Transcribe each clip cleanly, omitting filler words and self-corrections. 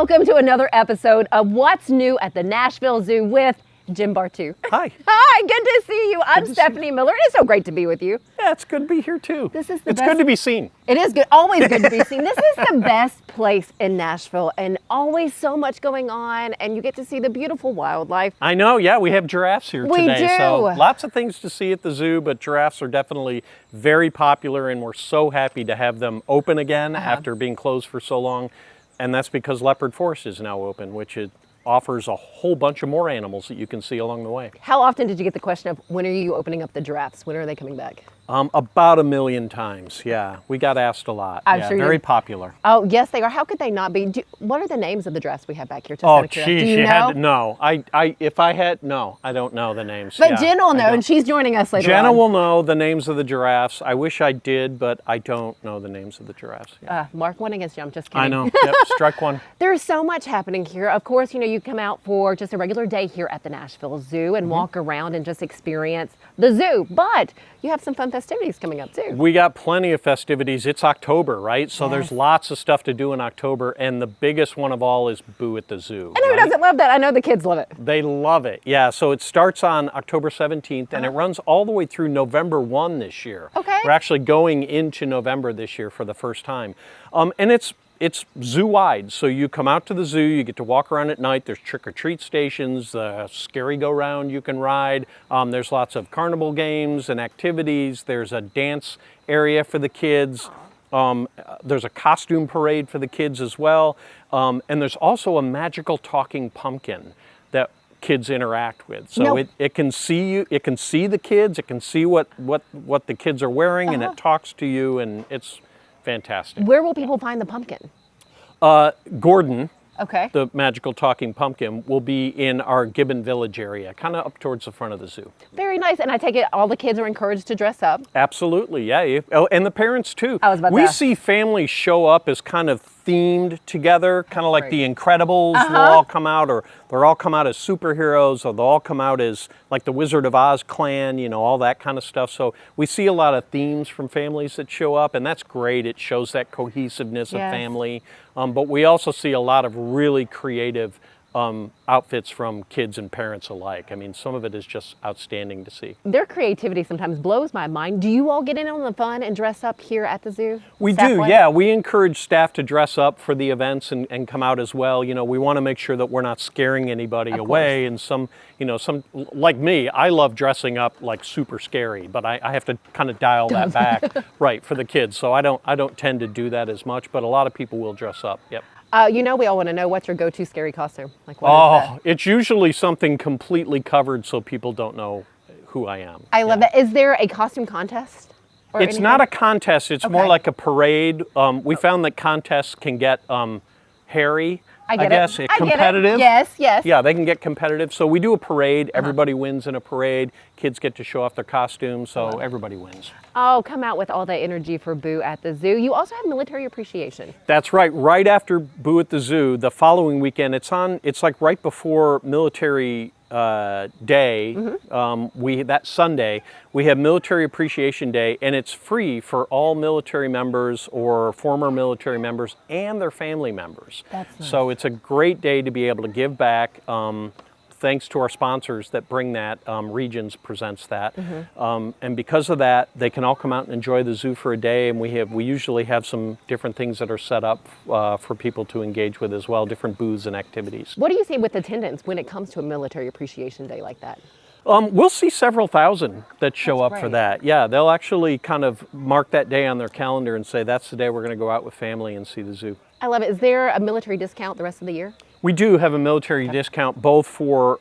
Welcome to another episode of What's New at the Nashville Zoo with Jim Bartoo. Hi. Hi, good to see you. I'm Stefanie Miller. It's so great to be with you. Yeah, it's good to be here too. It's good to be seen. It is good, always good to be seen. This is the best place in Nashville and always so much going on, and you get to see the beautiful wildlife. I know, yeah, we have giraffes here today. We do. So lots of things to see at the zoo, but giraffes are definitely very popular, and we're so happy to have them open again after being closed for so long. And that's because Leopard Forest is now open, which it offers a whole bunch of more animals that you can see along the way. How often did you get the question of when are you opening up the giraffes? When are they coming back? About 1 million times, yeah. We got asked a lot. I'm yeah, sure very popular. Oh, yes, they are. How could they not be? What are the names of the giraffes we have back here? Oh, geez, Do you know? had to know. I don't know the names. But Jen will know, and she's joining us later Jenna on. will know the names of the giraffes. I wish I did, but I don't know the names of the giraffes. Yeah. Mark one against you. I'm just kidding. I know. Yep, strike one. There's so much happening here. Of course, you know, you come out for just a regular day here at the Nashville Zoo and walk around and just experience the zoo. But you have some fun festivities coming up too. We got plenty of festivities. It's October, right? So there's lots of stuff to do in October, and the biggest one of all is Boo at the Zoo. And who doesn't love that? I know the kids love it. They love it. Yeah, so it starts on October 17th, and it runs all the way through November 1 this year. Okay. We're actually going into November this year for the first time. And it's zoo-wide, so you come out to the zoo, you get to walk around at night, there's trick-or-treat stations, scary go-round you can ride, there's lots of carnival games and activities, there's a dance area for the kids, there's a costume parade for the kids as well, and there's also a magical talking pumpkin that kids interact with. So it can see you, it can see the kids, it can see what the kids are wearing, and it talks to you, and it's fantastic. Where will people find the pumpkin? Gordon, Okay. the magical talking pumpkin, will be in our Gibbon Village area, kind of up towards the front of the zoo. Very nice. And I take it all the kids are encouraged to dress up. Absolutely, yeah. And the parents too. I was about to We ask. see families show up as kind of themed together, kind of like the Incredibles will all come out, or they'll all come out as superheroes, or they'll all come out as like the Wizard of Oz clan, you know, all that kind of stuff. So we see a lot of themes from families that show up, and that's great. It shows that cohesiveness of family. But we also see a lot of really creative outfits from kids and parents alike. I mean, some of it is just outstanding to see. Their creativity sometimes blows my mind. Do you all get in on the fun and dress up here at the zoo? We do, yeah. We encourage staff to dress up for the events and come out as well. You know, we want to make sure that we're not scaring anybody away. And some, like me, I love dressing up like super scary, but I have to kind of dial that back, right, for the kids. So I don't tend to do that as much, but a lot of people will dress up. Yep. You know, we all want to know what's your go-to scary costume. Like, what is that? It's usually something completely covered so people don't know who I am. I love that. Is there a costume contest? Or It's not a contest. It's more like a parade. We found that contests can get hairy. I guess competitive. Yes, yes. Yeah, they can get competitive. So we do a parade. Everybody wins in a parade. Kids get to show off their costumes, so everybody wins. Oh, come out with all that energy for Boo at the Zoo. You also have military appreciation. That's right. Right after Boo at the Zoo, the following weekend, it's like right before Military Day. That Sunday, we have Military Appreciation Day, and it's free for all military members or former military members and their family members. That's nice. So it's a great day to be able to give back. Thanks to our sponsors that bring that, Regions presents that. And because of that, they can all come out and enjoy the zoo for a day, and we usually have some different things that are set up for people to engage with as well, different booths and activities. What do you see with attendance when it comes to a military appreciation day like that? We'll see several thousand that show up for that. Yeah, they'll actually kind of mark that day on their calendar and say, that's the day we're going to go out with family and see the zoo. I love it. Is there a military discount the rest of the year? We do have a military discount both for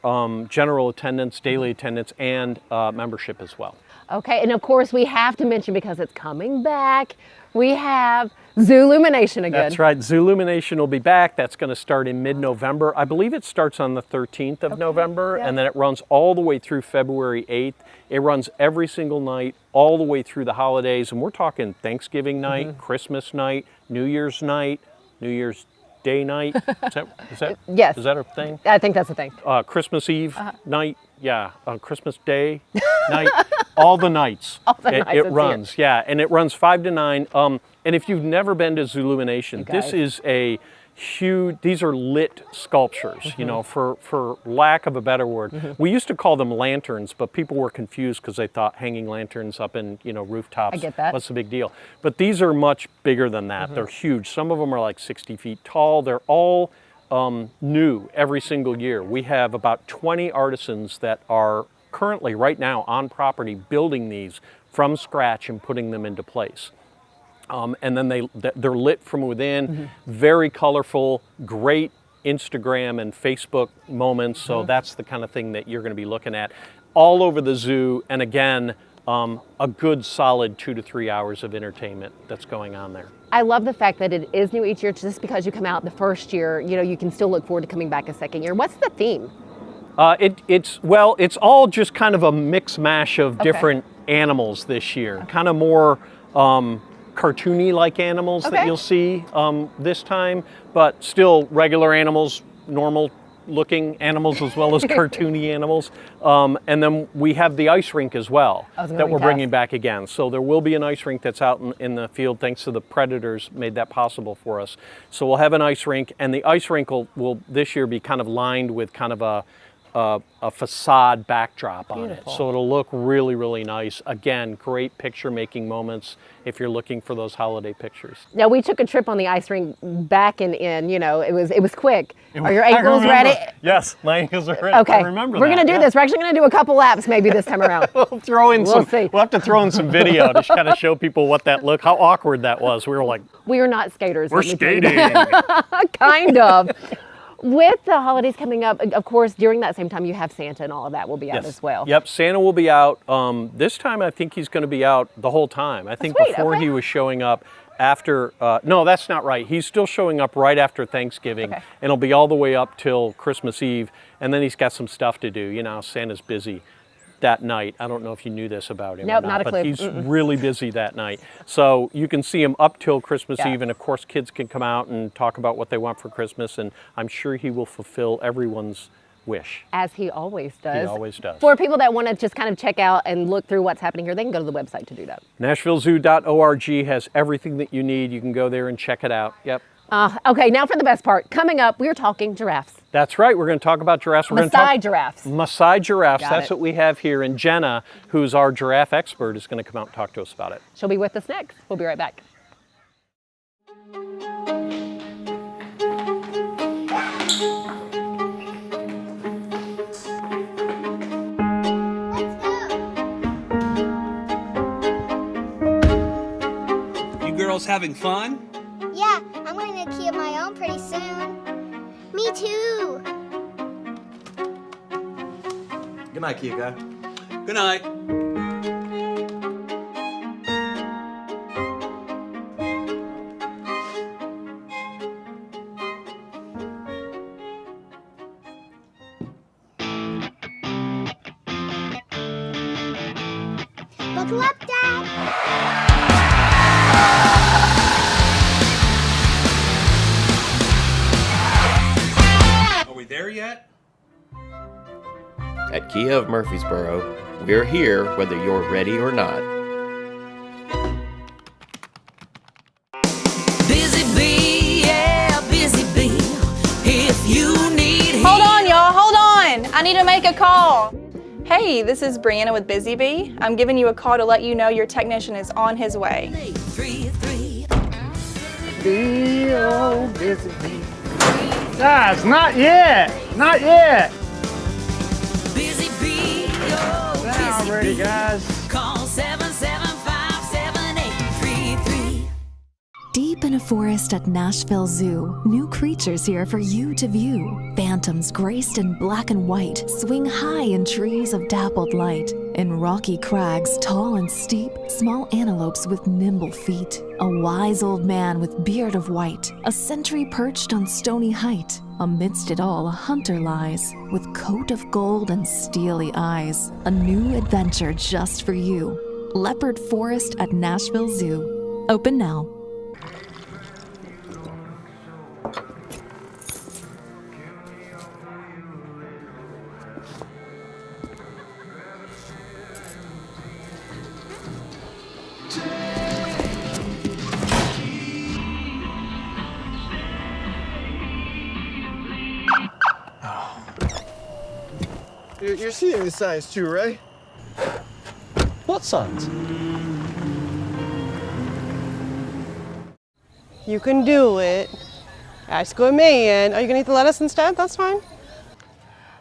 general attendance, daily attendance, and membership as well. Okay, and of course we have to mention, because it's coming back, we have Zoolumination again. That's right, Zoolumination will be back. That's going to start in mid-November. I believe it starts on the 13th of November, and then it runs all the way through February 8th. It runs every single night, all the way through the holidays, and we're talking Thanksgiving night, Christmas night, New Year's night, New Year's Day night. Is that yes. Is that a thing? I think that's a thing. Christmas Eve night, yeah. Christmas Day night, all the nights. All the nights it runs, yeah, and it runs 5 to 9. And if you've never been to Zoolumination, this is a huge, these are lit sculptures, you know, for lack of a better word. We used to call them lanterns, but people were confused because they thought hanging lanterns up in, you know, rooftops. I get that. What's the big deal? But these are much bigger than that. They're huge. Some of them are like 60 feet tall. They're all new every single year. We have about 20 artisans that are currently, right now, on property building these from scratch and putting them into place. And then they're lit from within, very colorful, great Instagram and Facebook moments. So that's the kind of thing that you're going to be looking at all over the zoo. And again, a good solid 2 to 3 hours of entertainment that's going on there. I love the fact that it is new each year. Just because you come out the first year, you know, you can still look forward to coming back a second year. What's the theme? It's all just kind of a mix mash of different animals this year. Kind of more cartoony like animals that you'll see this time, but still regular animals, normal looking animals as well as cartoony animals. And then we have the ice rink as well that we're bringing back again. So there will be an ice rink that's out in the field, thanks to the Predators made that possible for us. So we'll have an ice rink, and the ice rink will this year be kind of lined with kind of a facade backdrop on it. So it'll look really, really nice. Again, great picture making moments if you're looking for those holiday pictures. Now, we took a trip on the ice rink back in, you know, it was quick. Are your ankles ready? Yes, my ankles are ready. Okay, I remember we're going to do this. We're actually going to do a couple laps maybe this time around. We'll have to throw in some video to kind of show people what that looked, how awkward that was. We were like, we are not skaters. we're skating. Kind of. With the holidays coming up, of course, during that same time, you have Santa and all of that will be out as well. Yep, Santa will be out. This time, I think he's going to be out the whole time. I think before he was showing up after, no, that's not right. He's still showing up right after Thanksgiving, and it'll be all the way up till Christmas Eve, and then he's got some stuff to do. You know, Santa's busy that night. I don't know if you knew this about him. Nope, or not a clue. But he's really busy that night. So you can see him up till Christmas Eve, and of course kids can come out and talk about what they want for Christmas, and I'm sure he will fulfill everyone's wish. As he always does. He always does. For people that want to just kind of check out and look through what's happening here, they can go to the website to do that. NashvilleZoo.org has everything that you need. You can go there and check it out. Yep. Okay, now for the best part. Coming up, we're talking giraffes. That's right. We're going to talk about giraffes. Maasai giraffes. Maasai giraffes. Got That's it. what we have here. And Jenna, who's our giraffe expert, is going to come out and talk to us about it. She'll be with us next. We'll be right back. You girls having fun? Yeah, I'm going to key of my own pretty soon. Me too. Good night, Kia guy. Good night. Buckle up, Dad. Are we there yet? At Kia of Murfreesboro, we're here whether you're ready or not. Busy bee, yeah, busy bee. If you need Hold on, y'all, hold on. I need to make a call. Hey, this is Brianna with Busy Bee. I'm giving you a call to let you know your technician is on his way. 333. Guys, not yet. Not yet. Busy bee, oh, Now busy ready, bee. guys. Call 775-7833. Deep in a forest at Nashville Zoo, new creatures here for you to view. Phantoms graced in black and white swing high in trees of dappled light. In rocky crags, tall and steep, small antelopes with nimble feet. A wise old man with beard of white, a sentry perched on stony height. Amidst it all, a hunter lies, with coat of gold and steely eyes. A new adventure just for you. Leopard Forest at Nashville Zoo. Open now. You're seeing the signs too, right? What signs? You can do it. Ask a man. Are you gonna eat the lettuce instead? That's fine.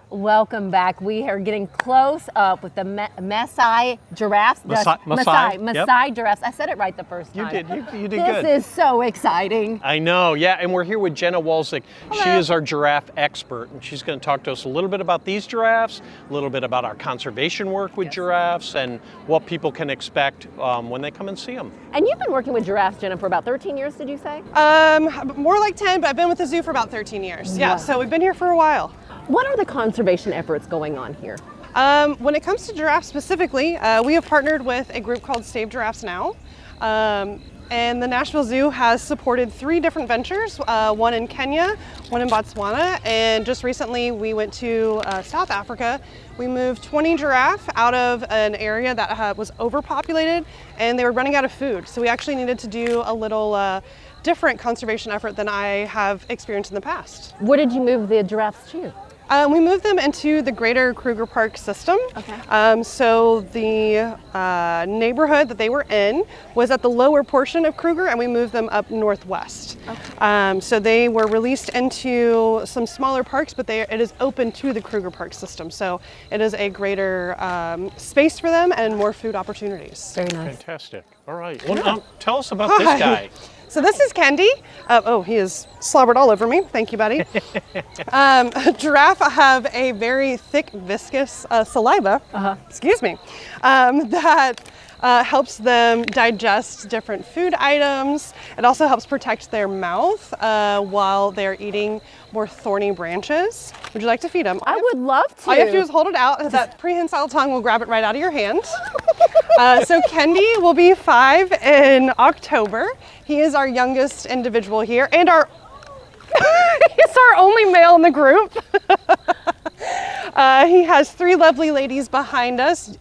Welcome back. We are getting close up with the Maasai giraffes. Maasai Giraffes. I said it right the first You time. did. You did good. This is so exciting. I know, yeah, and we're here with Jenna Walczyk. She is our giraffe expert, and she's going to talk to us a little bit about these giraffes, a little bit about our conservation work with giraffes, and what people can expect when they come and see them. And you've been working with giraffes, Jenna, for about 13 years, did you say? More like 10, but I've been with the zoo for about 13 years. Yeah, Wow. so we've been here for a while. What are the conservation efforts going on here? When it comes to giraffes specifically, we have partnered with a group called Save Giraffes Now. And the Nashville Zoo has supported 3 different ventures, one in Kenya, one in Botswana, and just recently we went to South Africa. We moved 20 giraffe out of an area that was overpopulated and they were running out of food. So we actually needed to do a little different conservation effort than I have experienced in the past. Where did you move the giraffes to? We moved them into the greater Kruger Park system. Okay. So the neighborhood that they were in was at the lower portion of Kruger, and we moved them up northwest. Okay. So they were released into some smaller parks, but it is open to the Kruger Park system. So it is a greater space for them and more food opportunities. Very nice. Fantastic. All right. Well, now, tell us about this guy. So this is Kendi. He is slobbered all over me. Thank you, buddy. Giraffe have a very thick, viscous saliva, excuse me, that helps them digest different food items. It also helps protect their mouth while they're eating more thorny branches. Would you like to feed them? I would love to. All you have to do is hold it out. That prehensile tongue will grab it right out of your hand. So Kendi will be 5 in October. He is our youngest individual here and he's our only male in the group. He has 3 lovely ladies behind us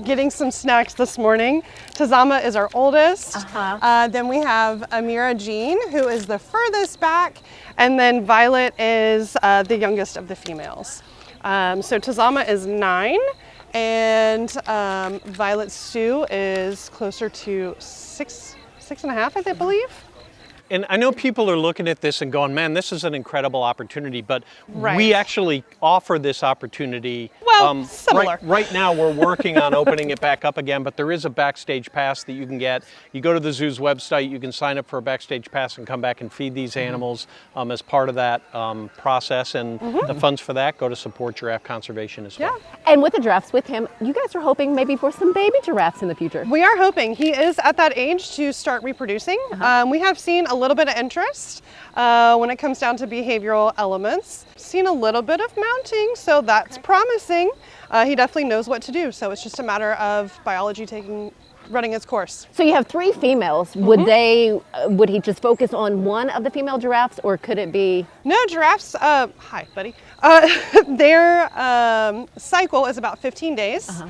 getting some snacks this morning. Tazama is our oldest. Then we have Amira Jean, who is the furthest back. And then Violet is the youngest of the females. So Tazama is 9. And Violet Sue is closer to 6.5, I believe. And I know people are looking at this and going, man, this is an incredible opportunity, but Right. we actually offer this opportunity. Well, similar. Right now we're working on opening it back up again, but there is a backstage pass that you can get. You go to the zoo's website, you can sign up for a backstage pass and come back and feed these animals as part of that process. And the funds for that go to support giraffe conservation as well. And with the giraffes with him, you guys are hoping maybe for some baby giraffes in the future. We are hoping. He is at that age to start reproducing. We have seen a little bit of interest when it comes down to behavioral elements. Seen a little bit of mounting, so that's promising. He definitely knows what to do, so it's just a matter of biology running its course. So you have 3 females. Would he just focus on one of the female giraffes, or could it be? No, giraffes, hi buddy. Their cycle is about 15 days.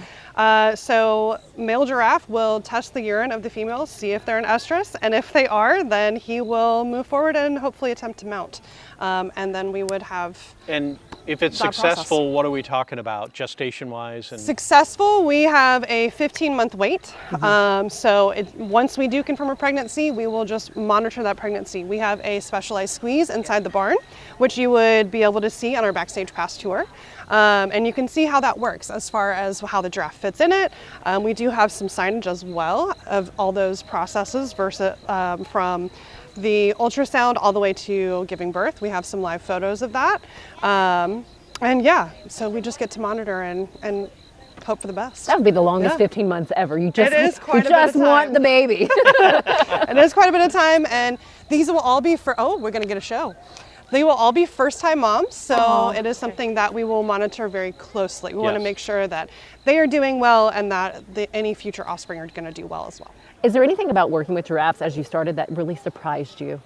So male giraffe will test the urine of the females, see if they're an estrus, and if they are, then he will move forward and hopefully attempt to mount. And then we would have. And if it's that successful, process. what are we talking about, gestation-wise? And Successful, we have a 15-month wait. So once we do confirm a pregnancy, we will just monitor that pregnancy. We have a specialized squeeze inside the barn, which you would be able to see on our backstage pass tour. And you can see how that works as far as how the giraffe fits in it. We do have some signage as well of all those processes versus from the ultrasound all the way to giving birth. We have some live photos of that. And yeah, so we just get to monitor and hope for the best. That would be the longest 15 months ever. You just, It is quite a bit of want time. the baby. It is quite a bit of time, and these will all be we're gonna get a show. They will all be first-time moms, so it is something that we will monitor very closely. We want to make sure that they are doing well and that any future offspring are going to do well as well. Is there anything about working with giraffes as you started that really surprised you?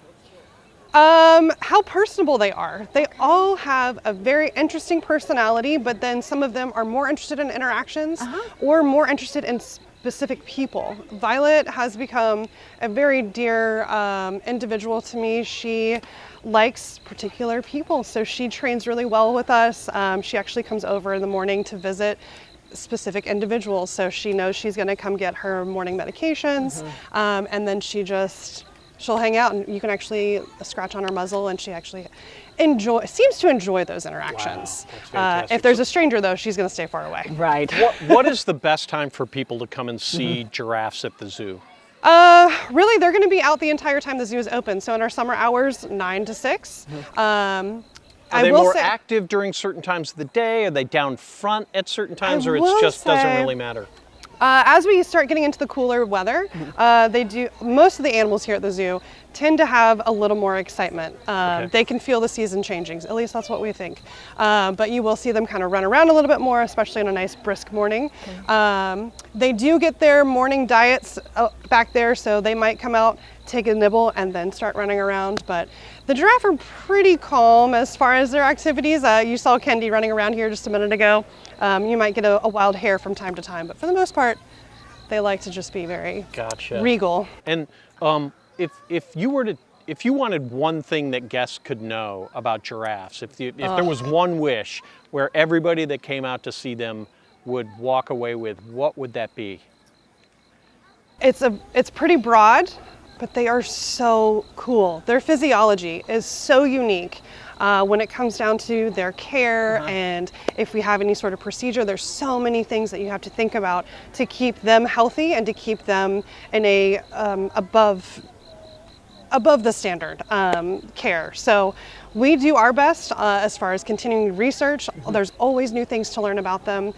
How personable they are. They all have a very interesting personality, but then some of them are more interested in interactions or more interested in specific people. Violet has become a very dear individual to me. She likes particular people, so she trains really well with us. She actually comes over in the morning to visit specific individuals, so she knows she's going to come get her morning medications, and then she'll hang out, and you can actually scratch on her muzzle, and she actually seems to enjoy those interactions. Wow, that's fantastic. If there's a stranger, though, she's going to stay far away. Right. What is the best time for people to come and see giraffes at the zoo? Really, they're going to be out the entire time the zoo is open. So in our summer hours, 9 to 6. Are they more active during certain times of the day? Are they down front at certain times, or it just doesn't really matter? As we start getting into the cooler weather, most of the animals here at the zoo tend to have a little more excitement. They can feel the season changing, at least that's what we think. But you will see them kind of run around a little bit more, especially on a nice brisk morning. They do get their morning diets back there, so they might come out, take a nibble, and then start running around. But the giraffe are pretty calm as far as their activities. You saw Kendi running around here just a minute ago. You might get a wild hare from time to time, but for the most part, they like to just be very regal. And if you wanted one thing that guests could know about giraffes, if there was one wish where everybody that came out to see them would walk away with, what would that be? It's pretty broad, but they are so cool. Their physiology is so unique. When it comes down to their care and if we have any sort of procedure, there's so many things that you have to think about to keep them healthy and to keep them in a above the standard care. So we do our best as far as continuing research. There's always new things to learn about them.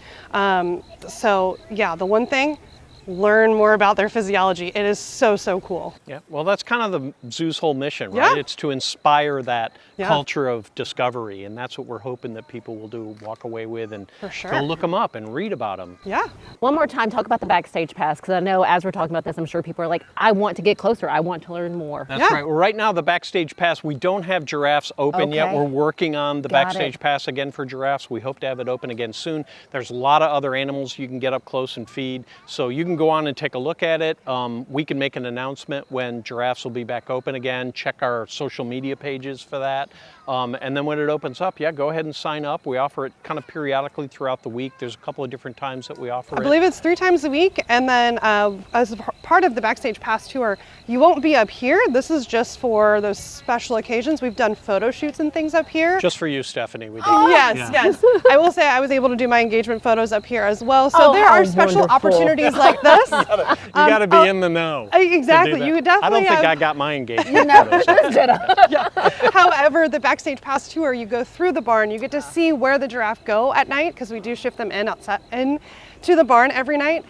So yeah, the one thing, learn more about their physiology. It is so, so cool. Yeah, well, that's kind of the zoo's whole mission, right? It's to inspire that culture of discovery, and that's what we're hoping that people will do, walk away with, and go look them up and read about them. Yeah. One more time, talk about the backstage pass, because I know as we're talking about this, I'm sure people are like, I want to get closer, I want to learn more. That's right. Well, right now, the backstage pass, we don't have giraffes open yet. We're working on the backstage pass again for giraffes. We hope to have it open again soon. There's a lot of other animals you can get up close and feed, so you can go on and take a look at it. We can make an announcement when giraffes will be back open again. Check our social media pages for that. And then when it opens up, go ahead and sign up. We offer it kind of periodically throughout the week. There's a couple of different times that we offer it. I believe it's 3 times a week. And then as part of the Backstage Pass tour, you won't be up here. This is just for those special occasions. We've done photo shoots and things up here. Just for you, Stefanie. We did. Yes. I will say I was able to do my engagement photos up here as well. So there are special opportunities like this. You got to be in the know. Exactly. You definitely I don't think I got my engagement photos. However, the Backstage Pass tour, you go through the barn, you get to see where the giraffe go at night, because we do shift them in to the barn every night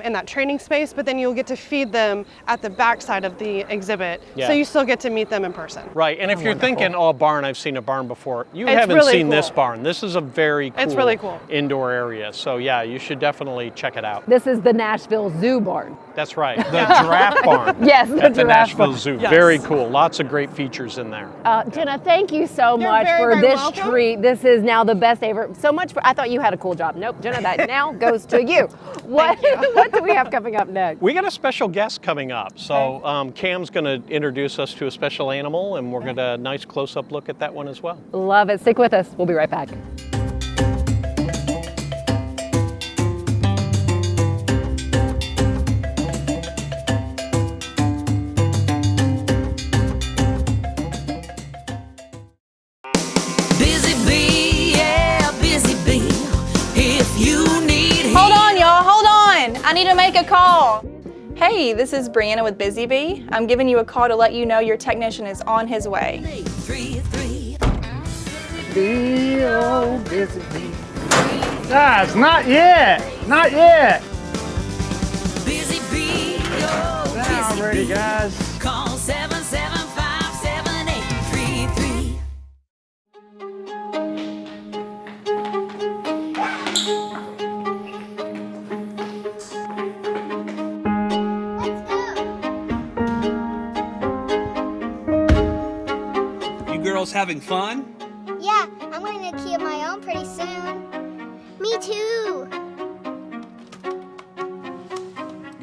in that training space, but then you'll get to feed them at the back side of the exhibit, so you still get to meet them in person. Right, and if you're thinking, oh, barn, I've seen a barn before, you haven't seen this barn. This is a very cool, indoor area, so yeah, you should definitely check it out. This is the Nashville Zoo barn. That's right, the giraffe barn. Yes, at the Nashville Zoo. Yes. Very cool, lots of great features in there. Jenna, thank you so much for this treat. This is now the best ever. So much I thought you had a cool job. Nope, Jenna, that now goes to you. What do we have coming up next? We got a special guest coming up. So Cam's going to introduce us to a special animal, and we're going to nice close-up look at that one as well. Love it. Stick with us. We'll be right back. I need to make a call. Hey, this is Brianna with Busy Bee. I'm giving you a call to let you know your technician is on his way. Guys, not yet. Not yet. Busy Bee, I'm ready, guys. Call 775-7833. Having fun? Yeah, I'm going to key of my own pretty soon. Me too.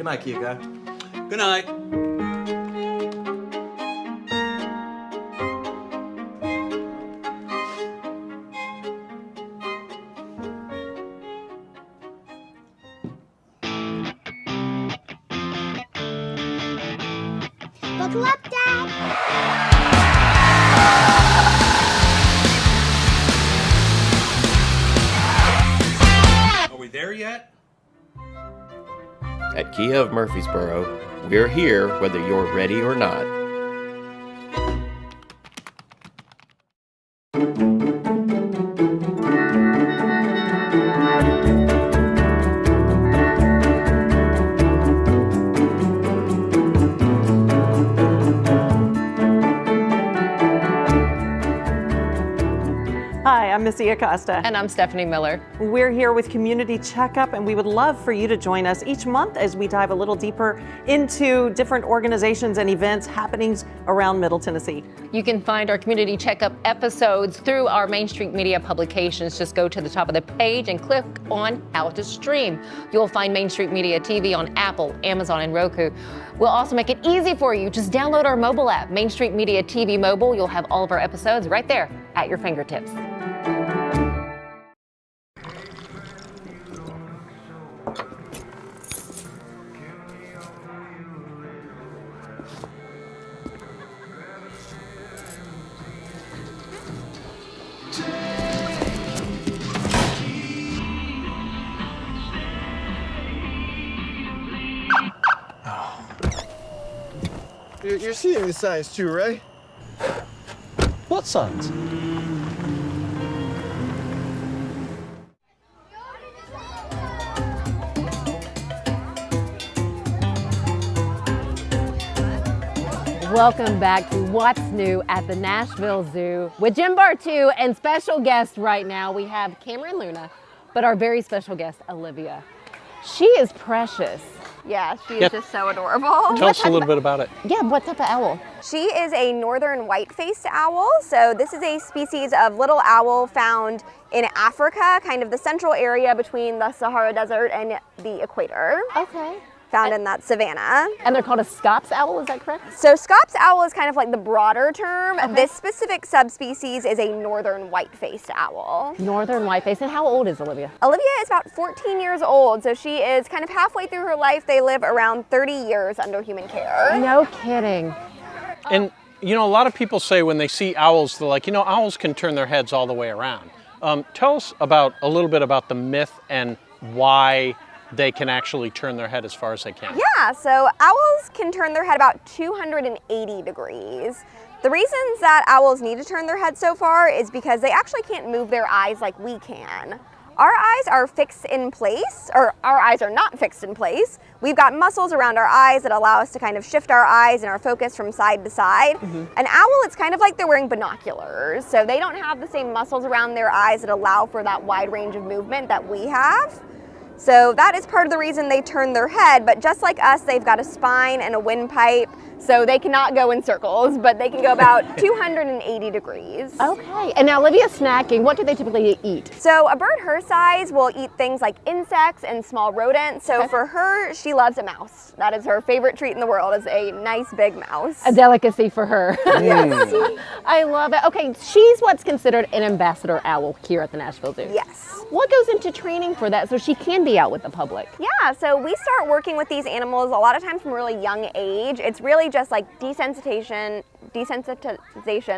Good night, Kia guy. Good night. Buckle up, Dad. Are we there yet? At Kia of Murfreesboro, we're here whether you're ready or not. Hi, I'm Missy Acosta. And I'm Stefanie Miller. We're here with Community Checkup, and we would love for you to join us each month as we dive a little deeper into different organizations and events, happenings around Middle Tennessee. You can find our Community Checkup episodes through our Main Street Media publications. Just go to the top of the page and click on How to Stream. You'll find Main Street Media TV on Apple, Amazon, and Roku. We'll also make it easy for you. Just download our mobile app, Main Street Media TV Mobile. You'll have all of our episodes right there at your fingertips. You're seeing the signs too, right? What signs? Welcome back to What's New at the Nashville Zoo with Jim Bartoo and special guest right now. We have Cameron Luna, but our very special guest, Olivia. She is precious. Yeah, she is just so adorable. Tell us a little bit about it. Yeah, what type of owl? She is a northern white-faced owl. So this is a species of little owl found in Africa, kind of the central area between the Sahara Desert and the equator. Okay. Found in that savanna. And they're called a Scops owl, is that correct? So Scops owl is kind of like the broader term. Okay. This specific subspecies is a northern white-faced owl. Northern white-faced. And how old is Olivia? Olivia is about 14 years old, so she is kind of halfway through her life. They live around 30 years under human care. No kidding. And, you know, a lot of people say when they see owls, they're like, you know, owls can turn their heads all the way around. Tell us about a little bit about the myth and why they can actually turn their head as far as they can. Yeah, so owls can turn their head about 280 degrees. The reasons that owls need to turn their head so far is because they actually can't move their eyes like we can. Our eyes are fixed in place, or our eyes are not fixed in place. We've got muscles around our eyes that allow us to kind of shift our eyes and our focus from side to side. An owl, it's kind of like they're wearing binoculars, so they don't have the same muscles around their eyes that allow for that wide range of movement that we have. So that is part of the reason they turn their head, but just like us, they've got a spine and a windpipe, so they cannot go in circles, but they can go about 280 degrees. Okay, and now Olivia's snacking. What do they typically eat? So a bird her size will eat things like insects and small rodents. So for her, she loves a mouse. That is her favorite treat in the world, is a nice big mouse. A delicacy for her. Yes. I love it. Okay, she's what's considered an ambassador owl here at the Nashville Zoo. Yes. What goes into training for that so she can be out with the public? Yeah, so we start working with these animals a lot of times from a really young age. It's really just like desensitization,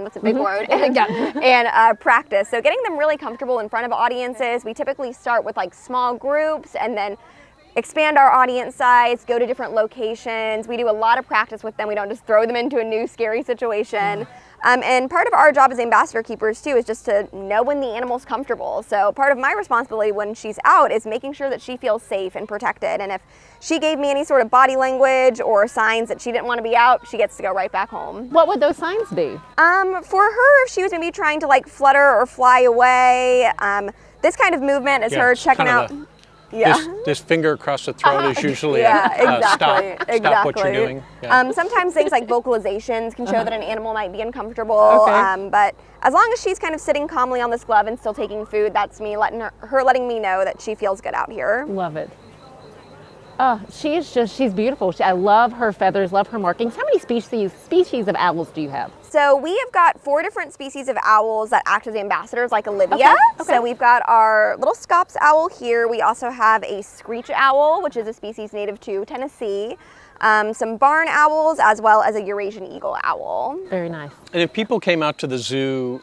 that's a big word, and practice. So getting them really comfortable in front of audiences. We typically start with like small groups and then expand our audience size, go to different locations. We do a lot of practice with them. We don't just throw them into a new scary situation. And part of our job as ambassador keepers too is just to know when the animal's comfortable. So part of my responsibility when she's out is making sure that she feels safe and protected. And if she gave me any sort of body language or signs that she didn't want to be out, she gets to go right back home. What would those signs be? For her, if she was maybe trying to like flutter or fly away, this kind of movement is her checking out. This finger across the throat is usually exactly. stop what you're doing. Sometimes things like vocalizations can show that an animal might be uncomfortable. But as long as she's kind of sitting calmly on this glove and still taking food, that's me letting me know that she feels good out here. Love it. Oh, she's beautiful. I love her feathers, love her markings. How many species of owls do you have? So we have got 4 different species of owls that act as ambassadors, like Olivia. Okay. So we've got our little Scops owl here. We also have a screech owl, which is a species native to Tennessee. Some barn owls, as well as a Eurasian eagle owl. Very nice. And if people came out to the zoo,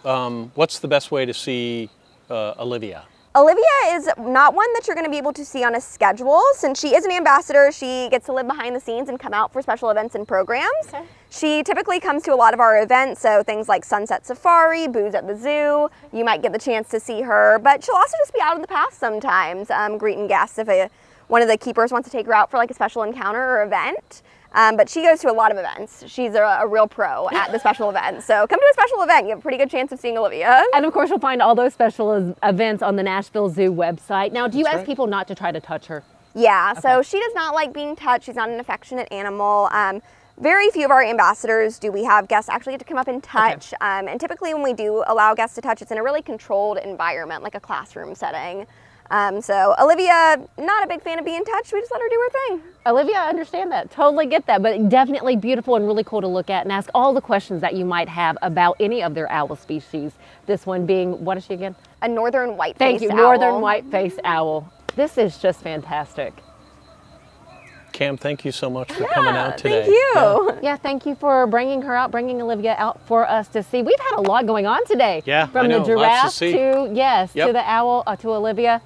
what's the best way to see Olivia? Olivia is not one that you're going to be able to see on a schedule. Since she is an ambassador, she gets to live behind the scenes and come out for special events and programs. Okay. She typically comes to a lot of our events, so things like Sunset Safari, Booze at the Zoo. You might get the chance to see her, but she'll also just be out in the path sometimes, greeting guests if one of the keepers wants to take her out for like a special encounter or event. But she goes to a lot of events. She's a real pro at the special events. So come to a special event. You have a pretty good chance of seeing Olivia. And of course, you'll find all those special events on the Nashville Zoo website. Now, do you ask people not to try to touch her? Yeah, so she does not like being touched. She's not an affectionate animal. Very few of our ambassadors do we have guests actually get to come up and touch. And typically when we do allow guests to touch, it's in a really controlled environment, like a classroom setting. So Olivia, not a big fan of being touched. We just let her do her thing. Olivia, I understand that. Totally get that, but definitely beautiful and really cool to look at and ask all the questions that you might have about any of their owl species. This one being, what is she again? A northern white-faced Thank you, owl. northern white-faced owl. This is just fantastic. Cam, thank you so much for coming out today. Thank you. Yeah, thank you for bringing her out, bringing Olivia out for us to see. We've had a lot going on today. Yeah, from I know, the giraffe lots to see. to the owl, to Olivia.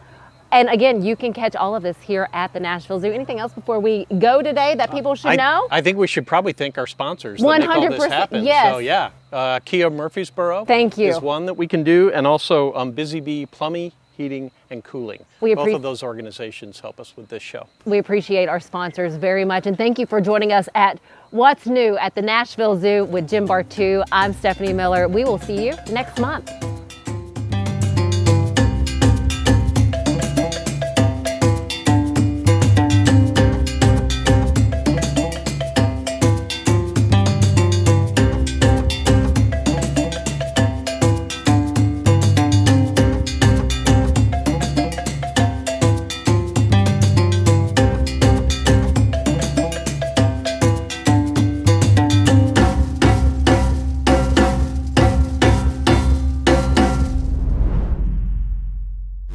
And again, you can catch all of this here at the Nashville Zoo. Anything else before we go today that people should know? I think we should probably thank our sponsors that make all this happen. Yes. So yeah, Kia Murfreesboro Thank you. is one that we can do, and also Busy Bee Plumbing, Heating, and Cooling. Both of those organizations help us with this show. We appreciate our sponsors very much, and thank you for joining us at What's New at the Nashville Zoo with Jim Bartoo. I'm Stefanie Miller. We will see you next month.